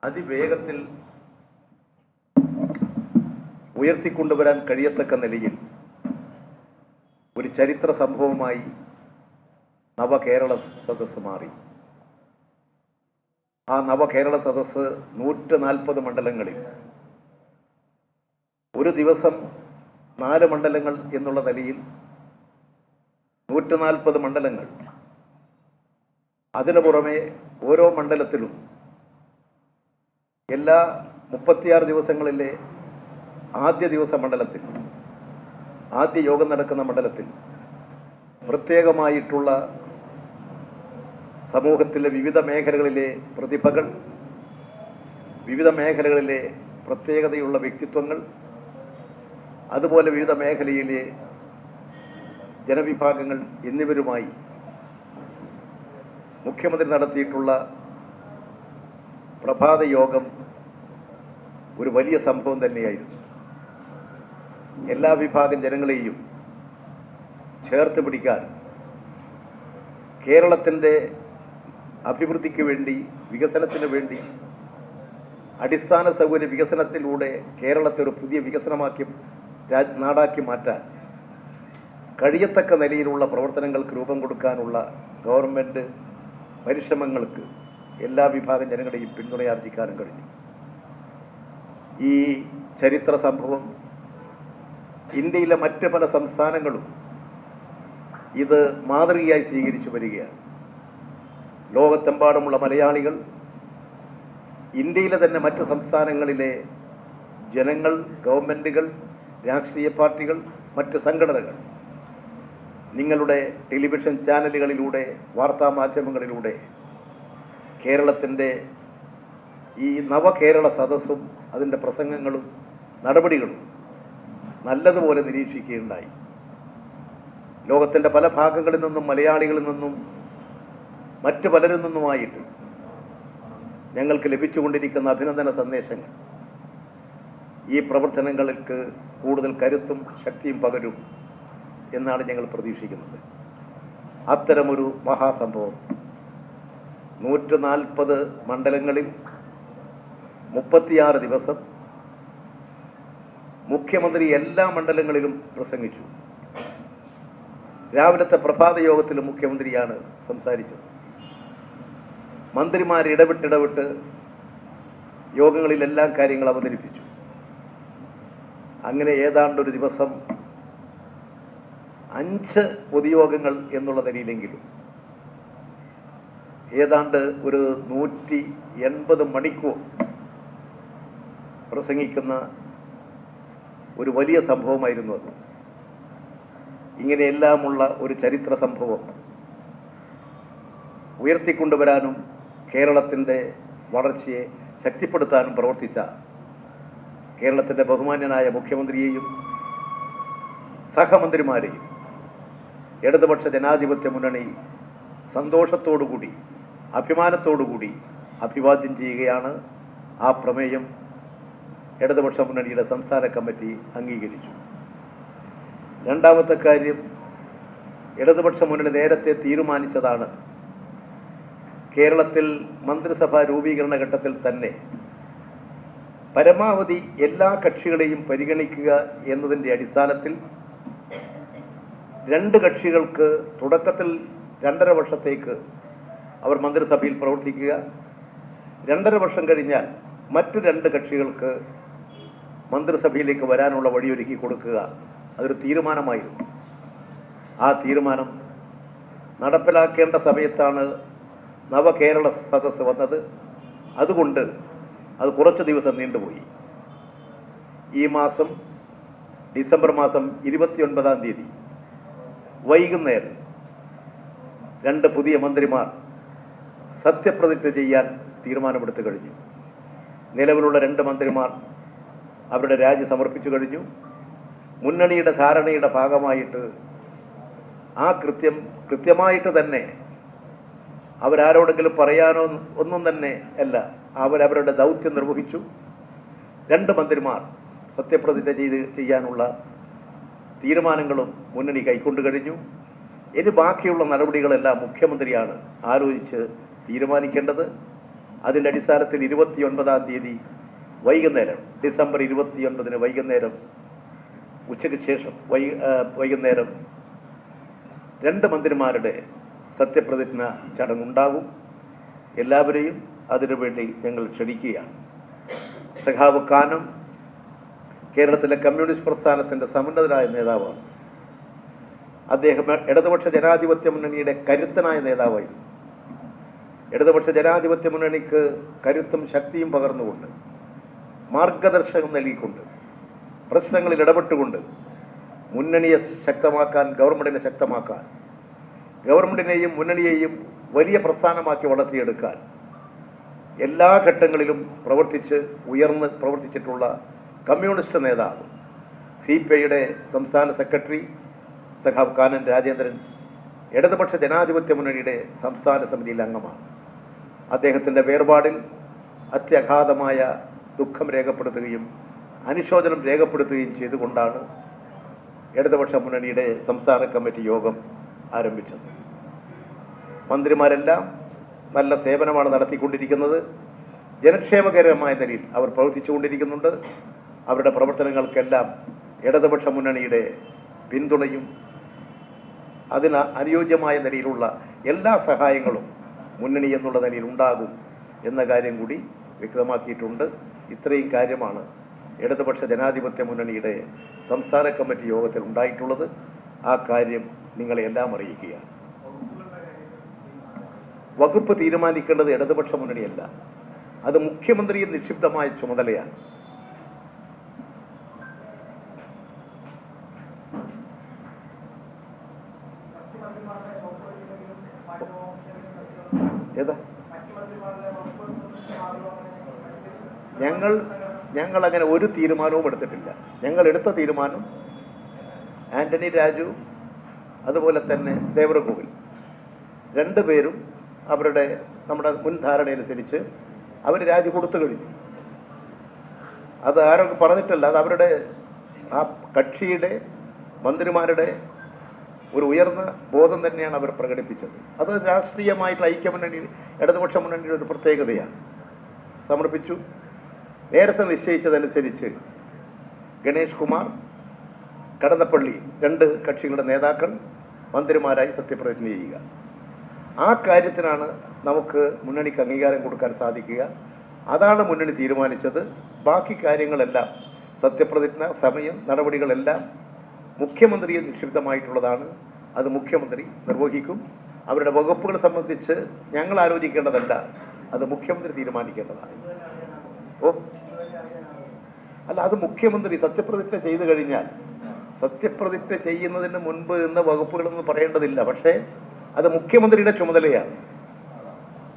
അതിവേഗത്തിൽ ഉയർത്തിക്കൊണ്ടുവരാൻ കഴിയത്തക്ക നിലയിൽ ഒരു ചരിത്ര സംഭവമായി നവകേരള സദസ്സ് മാറി. ആ നവകേരള സദസ്സ് 140 മണ്ഡലങ്ങളിൽ ഒരു ദിവസം 4 മണ്ഡലങ്ങൾ എന്നുള്ള നിലയിൽ 140 മണ്ഡലങ്ങൾ. അതിനു പുറമെ ഓരോ മണ്ഡലത്തിലും എല്ലാ 36 ദിവസങ്ങളിലെ ആദ്യ ദിവസ മണ്ഡലത്തിൽ, ആദ്യ യോഗം നടക്കുന്ന മണ്ഡലത്തിൽ പ്രത്യേകമായിട്ടുള്ള സമൂഹത്തിലെ വിവിധ മേഖലകളിലെ പ്രതിഭകൾ, വിവിധ മേഖലകളിലെ പ്രത്യേകതയുള്ള വ്യക്തിത്വങ്ങൾ, അതുപോലെ വിവിധ മേഖലയിലെ ജനവിഭാഗങ്ങൾ എന്നിവരുമായി മുഖ്യമന്ത്രി നടത്തിയിട്ടുള്ള പ്രഭാത യോഗം ഒരു വലിയ സംഭവം തന്നെയായിരുന്നു. എല്ലാ വിഭാഗം ജനങ്ങളെയും ചേർത്ത് പിടിക്കാൻ, കേരളത്തിൻ്റെ അഭിവൃദ്ധിക്ക് വേണ്ടി, വികസനത്തിന് വേണ്ടി, അടിസ്ഥാന സൗകര്യ വികസനത്തിലൂടെ കേരളത്തെ ഒരു പുതിയ വികസനമാക്കി നാടാക്കി മാറ്റാൻ കഴിയത്തക്ക നിലയിലുള്ള പ്രവർത്തനങ്ങൾക്ക് രൂപം കൊടുക്കാനുള്ള ഗവൺമെൻറ് പരിശ്രമങ്ങൾക്ക് എല്ലാ വിഭാഗം ജനങ്ങളെയും പിന്തുണയാർജിക്കാനും കഴിഞ്ഞു. ഈ ചരിത്ര സംഭവം ഇന്ത്യയിലെ മറ്റ് പല സംസ്ഥാനങ്ങളും ഇത് മാതൃകയായി സ്വീകരിച്ചു വരികയാണ്. ലോകത്തെമ്പാടുമുള്ള മലയാളികൾ, ഇന്ത്യയിലെ തന്നെ മറ്റ് സംസ്ഥാനങ്ങളിലെ ജനങ്ങൾ, ഗവൺമെൻറ്റുകൾ, രാഷ്ട്രീയ പാർട്ടികൾ, മറ്റ് സംഘടനകൾ നിങ്ങളുടെ ടെലിവിഷൻ ചാനലുകളിലൂടെ, വാർത്താ മാധ്യമങ്ങളിലൂടെ കേരളത്തിൻ്റെ ഈ നവകേരള സദസ്സും അതിൻ്റെ പ്രസംഗങ്ങളും നടപടികളും നല്ലതുപോലെ നിരീക്ഷിക്കുകയുണ്ടായി. ലോകത്തിൻ്റെ പല ഭാഗങ്ങളിൽ നിന്നും, മലയാളികളിൽ നിന്നും, മറ്റു പലരിൽ നിന്നുമായിട്ട് ഞങ്ങൾക്ക് ലഭിച്ചുകൊണ്ടിരിക്കുന്ന അഭിനന്ദന സന്ദേശങ്ങൾ ഈ പ്രവർത്തനങ്ങൾക്ക് കൂടുതൽ കരുത്തും ശക്തിയും പകരും എന്നാണ് ഞങ്ങൾ പ്രതീക്ഷിക്കുന്നത്. അത്തരമൊരു മഹാസംഭവം 140 മണ്ഡലങ്ങളിൽ 36 ദിവസം മുഖ്യമന്ത്രി എല്ലാ മണ്ഡലങ്ങളിലും പ്രസംഗിച്ചു. രാവിലത്തെ പ്രഭാത യോഗത്തിൽ മുഖ്യമന്ത്രിയാണ് സംസാരിച്ചത്. മന്ത്രിമാർ ഇടവിട്ട് യോഗങ്ങളിലെല്ലാം കാര്യങ്ങൾ അവതരിപ്പിച്ചു. അങ്ങനെ ഏതാണ്ടൊരു ദിവസം 5 പൊതുയോഗങ്ങൾ എന്നുള്ള നിലയിലെങ്കിലും ഏതാണ്ട് ഒരു 180 മണിക്കൂർ പ്രസംഗിക്കുന്ന ഒരു വലിയ സംഭവമായിരുന്നു അത്. ഇങ്ങനെയെല്ലാമുള്ള ഒരു ചരിത്ര സംഭവം ഉയർത്തിക്കൊണ്ടുവരാനും കേരളത്തിൻ്റെ വളർച്ചയെ ശക്തിപ്പെടുത്താനും പ്രവർത്തിച്ച കേരളത്തിൻ്റെ ബഹുമാന്യനായ മുഖ്യമന്ത്രിയെയും സഹമന്ത്രിമാരെയും ഇടതുപക്ഷ ജനാധിപത്യ മുന്നണി സന്തോഷത്തോടുകൂടി, അഭിമാനത്തോടുകൂടി അഭിവാദ്യം ചെയ്യുകയാണ്. ആ പ്രമേയം ഇടതുപക്ഷ മുന്നണിയുടെ സംസ്ഥാന കമ്മിറ്റി അംഗീകരിച്ചു. രണ്ടാമത്തെ കാര്യം, ഇടതുപക്ഷ മുന്നണി നേരത്തെ തീരുമാനിച്ചതാണ് കേരളത്തിൽ മന്ത്രിസഭാ രൂപീകരണ ഘട്ടത്തിൽ തന്നെ പരമാവധി എല്ലാ കക്ഷികളെയും പരിഗണിക്കുക എന്നതിൻ്റെ അടിസ്ഥാനത്തിൽ 2 കക്ഷികൾക്ക് തുടക്കത്തിൽ 2.5 വർഷത്തേക്ക് അവർ മന്ത്രിസഭയിൽ പ്രവർത്തിക്കുക, 2.5 വർഷം കഴിഞ്ഞാൽ മറ്റു 2 കക്ഷികൾക്ക് മന്ത്രിസഭയിലേക്ക് വരാനുള്ള വഴിയൊരുക്കി കൊടുക്കുക. അതൊരു തീരുമാനമായിരുന്നു. ആ തീരുമാനം നടപ്പിലാക്കേണ്ട സമയത്താണ് നവകേരള സദസ്സ് വന്നത്. അതുകൊണ്ട് അത് കുറച്ച് ദിവസം നീണ്ടുപോയി. ഈ മാസം ഡിസംബർ മാസം 29-ാം തീയതി വൈകുന്നേരം 2 പുതിയ മന്ത്രിമാർ സത്യപ്രതിജ്ഞ ചെയ്യാൻ തീരുമാനമെടുത്തു കഴിഞ്ഞു. നിലവിലുള്ള 2 മന്ത്രിമാർ അവരുടെ രാജി സമർപ്പിച്ചു കഴിഞ്ഞു. മുന്നണിയുടെ ധാരണയുടെ ഭാഗമായിട്ട് ആ കൃത്യമായിട്ട് തന്നെ അവരാരോടെങ്കിലും പറയാനോ ഒന്നും തന്നെ അല്ല, അവരവരുടെ ദൗത്യം നിർവഹിച്ചു. 2 മന്ത്രിമാർ സത്യപ്രതിജ്ഞ ചെയ്യാനുള്ള തീരുമാനങ്ങളും മുന്നണി കൈക്കൊണ്ടു കഴിഞ്ഞു. ഇനി ബാക്കിയുള്ള നടപടികളെല്ലാം മുഖ്യമന്ത്രിയാണ് ആലോചിച്ച് തീരുമാനിക്കേണ്ടത്. അതിൻ്റെ അടിസ്ഥാനത്തിൽ 29-ാം തീയതി വൈകുന്നേരം, ഡിസംബർ 29 വൈകുന്നേരം, ഉച്ചയ്ക്ക് ശേഷം വൈകുന്നേരം 2 മന്ത്രിമാരുടെ സത്യപ്രതിജ്ഞ ചടങ്ങുണ്ടാകും. എല്ലാവരെയും അതിനുവേണ്ടി ഞങ്ങൾ ക്ഷണിക്കുകയാണ്. സഖാവ് കാനം കേരളത്തിലെ കമ്മ്യൂണിസ്റ്റ് പ്രസ്ഥാനത്തിൻ്റെ സമുന്നതനായ നേതാവാണ്. അദ്ദേഹം ഇടതുപക്ഷ ജനാധിപത്യ മുന്നണിയുടെ കരുത്തനായ നേതാവായിരുന്നു. ഇടതുപക്ഷ ജനാധിപത്യ മുന്നണിക്ക് കരുത്തും ശക്തിയും പകർന്നുകൊണ്ട്, മാർഗദർശകം നൽകിക്കൊണ്ട്, പ്രശ്നങ്ങളിൽ ഇടപെട്ടുകൊണ്ട് മുന്നണിയെ ശക്തമാക്കാൻ, ഗവൺമെൻറ്റിനെ ശക്തമാക്കാൻ, ഗവൺമെൻറ്റിനെയും മുന്നണിയെയും വലിയ പ്രസ്ഥാനമാക്കി വളർത്തിയെടുക്കാൻ എല്ലാ ഘട്ടങ്ങളിലും ഉയർന്ന് പ്രവർത്തിച്ചിട്ടുള്ള കമ്മ്യൂണിസ്റ്റ് നേതാവ്, CPIയുടെ സംസ്ഥാന സെക്രട്ടറി സഖാവ് കാനൻ രാജേന്ദ്രൻ ഇടതുപക്ഷ ജനാധിപത്യ മുന്നണിയുടെ സംസ്ഥാന സമിതിയിൽ അംഗമാണ്. അദ്ദേഹത്തിൻ്റെ വേർപാടിൽ അത്യഗാധമായ ദുഃഖം രേഖപ്പെടുത്തുകയും അനുശോചനം രേഖപ്പെടുത്തുകയും ചെയ്തുകൊണ്ടാണ് ഇടതുപക്ഷ മുന്നണിയുടെ സംസ്ഥാന കമ്മിറ്റി യോഗം ആരംഭിച്ചത്. മന്ത്രിമാരെല്ലാം നല്ല സേവനമാണ് നടത്തിക്കൊണ്ടിരിക്കുന്നത്. ജനക്ഷേമകരമായ നിലയിൽ അവർ പ്രവർത്തിച്ചുകൊണ്ടിരിക്കുന്നുണ്ട്. അവരുടെ പ്രവർത്തനങ്ങൾക്കെല്ലാം ഇടതുപക്ഷ മുന്നണിയുടെ പിന്തുണയും അതിന് അനുയോജ്യമായ നിലയിലുള്ള എല്ലാ സഹായങ്ങളും മുന്നണി എന്നുള്ള നിലയിൽ ഉണ്ടാകും എന്ന കാര്യം കൂടി വ്യക്തമാക്കിയിട്ടുണ്ട്. ഇത്രയും കാര്യമാണ് ഇടതുപക്ഷ ജനാധിപത്യ മുന്നണിയുടെ സംസ്ഥാന കമ്മിറ്റി യോഗത്തിൽ ഉണ്ടായിട്ടുള്ളത്. ആ കാര്യം നിങ്ങളെല്ലാം അറിയിക്കുകയാണ്. വകുപ്പ് തീരുമാനിക്കേണ്ടത് ഇടതുപക്ഷ മുന്നണിയല്ല, അത് മുഖ്യമന്ത്രിയുടെ നിക്ഷിപ്തമായ ചുമതലയാണ്. ഏതാ ഞങ്ങൾ അങ്ങനെ ഒരു തീരുമാനവും എടുത്തിട്ടില്ല. ഞങ്ങൾ എടുത്ത തീരുമാനം ആന്റണി രാജു അതുപോലെ തന്നെ ദേവറകോവിൽ 2 പേരും നമ്മുടെ മുൻ ധാരണയനുസരിച്ച് അവർ രാജി കൊടുത്തു കഴിഞ്ഞു. അത് ആരൊക്കെ പറഞ്ഞിട്ടല്ല, അത് അവരുടെ ആ കക്ഷിയുടെ മന്ത്രിമാരുടെ ഒരു ഉയർന്ന ബോധം തന്നെയാണ് അവർ പ്രകടിപ്പിച്ചത്. അത് രാഷ്ട്രീയമായിട്ടുള്ള ഐക്യമുന്നണി, ഇടതുപക്ഷ മുന്നണിയുടെ ഒരു പ്രത്യേകതയാണ്. സമർപ്പിച്ചു. നേരത്തെ നിശ്ചയിച്ചതനുസരിച്ച് ഗണേഷ് കുമാർ, കടന്നപ്പള്ളി 2 കക്ഷികളുടെ നേതാക്കൾ മന്ത്രിമാരായി സത്യപ്രതിജ്ഞ ചെയ്യുക. ആ കാര്യത്തിനാണ് നമുക്ക് മുന്നണിക്ക് അംഗീകാരം കൊടുക്കാൻ സാധിക്കുക. അതാണ് മുന്നണി തീരുമാനിച്ചത്. ബാക്കി കാര്യങ്ങളെല്ലാം, സത്യപ്രതിജ്ഞ, സമയം, നടപടികളെല്ലാം മുഖ്യമന്ത്രിയെ നിക്ഷിപ്തമായിട്ടുള്ളതാണ്. അത് മുഖ്യമന്ത്രി നിർവഹിക്കും. അവരുടെ വകുപ്പുകൾ സംബന്ധിച്ച് ഞങ്ങൾ ആലോചിക്കേണ്ടതല്ല, അത് മുഖ്യമന്ത്രി തീരുമാനിക്കേണ്ടതാണ്. അല്ല, അത് മുഖ്യമന്ത്രി സത്യപ്രതിജ്ഞ ചെയ്തു കഴിഞ്ഞാൽ, സത്യപ്രതിജ്ഞ ചെയ്യുന്നതിന് മുൻപ് ഇന്ന് വകുപ്പുകളൊന്നും പറയേണ്ടതില്ല. പക്ഷേ അത് മുഖ്യമന്ത്രിയുടെ ചുമതലയാണ്.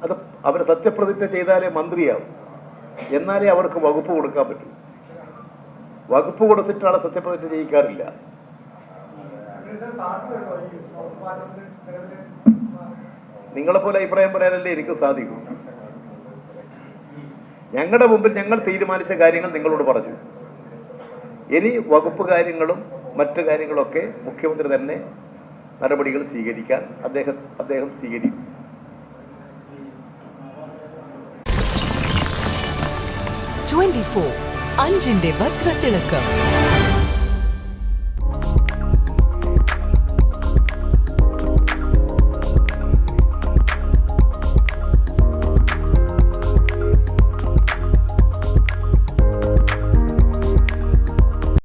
അത് അവർ സത്യപ്രതിജ്ഞ ചെയ്താലേ മന്ത്രിയാവും, എന്നാലേ അവർക്ക് വകുപ്പ് കൊടുക്കാൻ പറ്റൂ. വകുപ്പ് കൊടുത്തിട്ടാണ് സത്യപ്രതിജ്ഞ ചെയ്യിക്കാറില്ല. നിങ്ങളെപ്പോലെ അഭിപ്രായം പറയാനല്ലേ എനിക്ക് സാധിക്കൂ. ഞങ്ങളുടെ മുമ്പിൽ ഞങ്ങൾ തീരുമാനിച്ച കാര്യങ്ങൾ നിങ്ങളോട് പറഞ്ഞു. ഇനി വകുപ്പ് കാര്യങ്ങളും മറ്റു കാര്യങ്ങളൊക്കെ മുഖ്യമന്ത്രി തന്നെ നടപടികൾ സ്വീകരിക്കാൻ അദ്ദേഹം സ്വീകരിക്കും. 24 അഞ്ചിന്റെ വജ്രത്തിളക്കം.